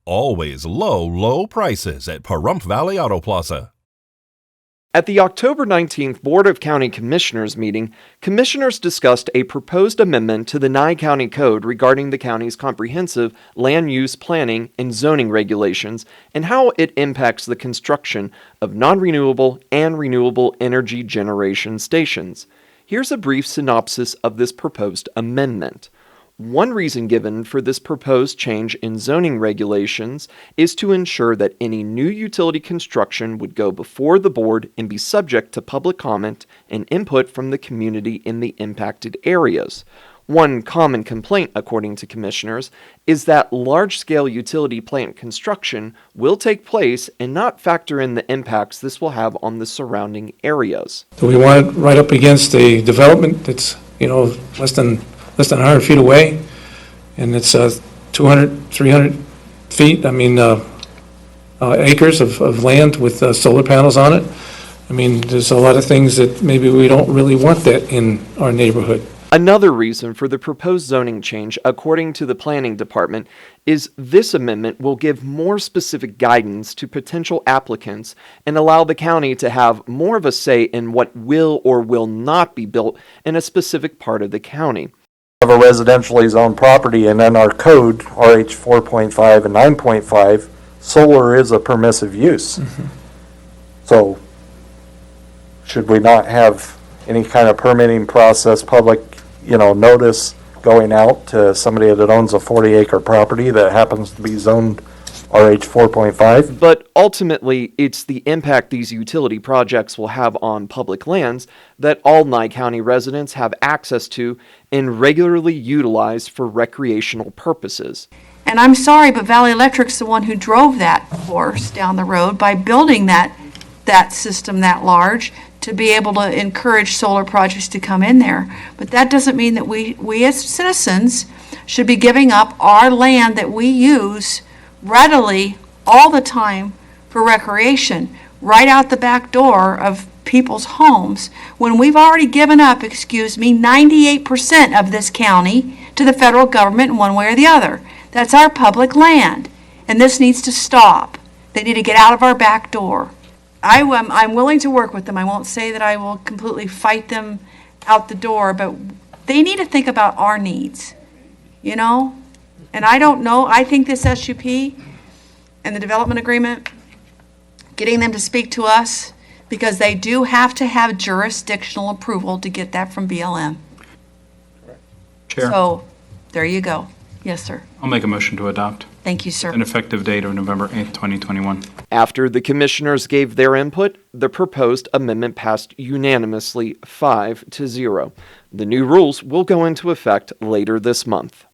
Always low prices at Pahrump Valley Auto Plaza. At the October 19th Board of County Commissioners meeting, commissioners discussed a proposed amendment to the Nye County Code regarding the county's comprehensive land use planning and zoning regulations and how it impacts the construction of non-renewable and renewable energy generation stations. Here's a brief synopsis of this proposed amendment. One reason given for this proposed change in zoning regulations is to ensure that any new utility construction would go before the board and be subject to public comment and input from the community in the impacted areas. One common complaint, according to commissioners, is that large-scale utility plant construction will take place and not factor in the impacts this will have on the surrounding areas. So we want it right up against a development that's, less than 100 feet away, and it's 200, 300 feet, acres of land with solar panels on it. There's a lot of things that maybe we don't really want that in our neighborhood. Another reason for the proposed zoning change, according to the Planning Department, is this amendment will give more specific guidance to potential applicants and allow the county to have more of a say in what will or will not be built in a specific part of the county. Of a residentially zoned property, and in our code, RH 4.5 and 9.5, solar is a permissive use. Mm-hmm. So, should we not have any kind of permitting process, public, notice going out to somebody that owns a 40-acre property that happens to be zoned RH 4.5? But ultimately, it's the impact these utility projects will have on public lands that all Nye County residents have access to and regularly utilize for recreational purposes. And I'm sorry, but Valley Electric's the one who drove that horse down the road by building that system that large to be able to encourage solar projects to come in there. But that doesn't mean that we as citizens should be giving up our land that we use readily all the time for recreation right out the back door of people's homes when we've already given up, 98% of this county to the federal government in one way or the other. That's our public land, and this needs to stop. They need to get out of our back door. I'm willing to work with them. I won't say that I will completely fight them out the door, but they need to think about our needs, And I don't know, I think this SUP and the development agreement, getting them to speak to us, because they do have to have jurisdictional approval to get that from BLM. Chair, So, there you go. Yes, sir. I'll make a motion to adopt Thank you, sir. an effective date of November 8th, 2021. After the commissioners gave their input, the proposed amendment passed unanimously 5-0. The new rules will go into effect later this month.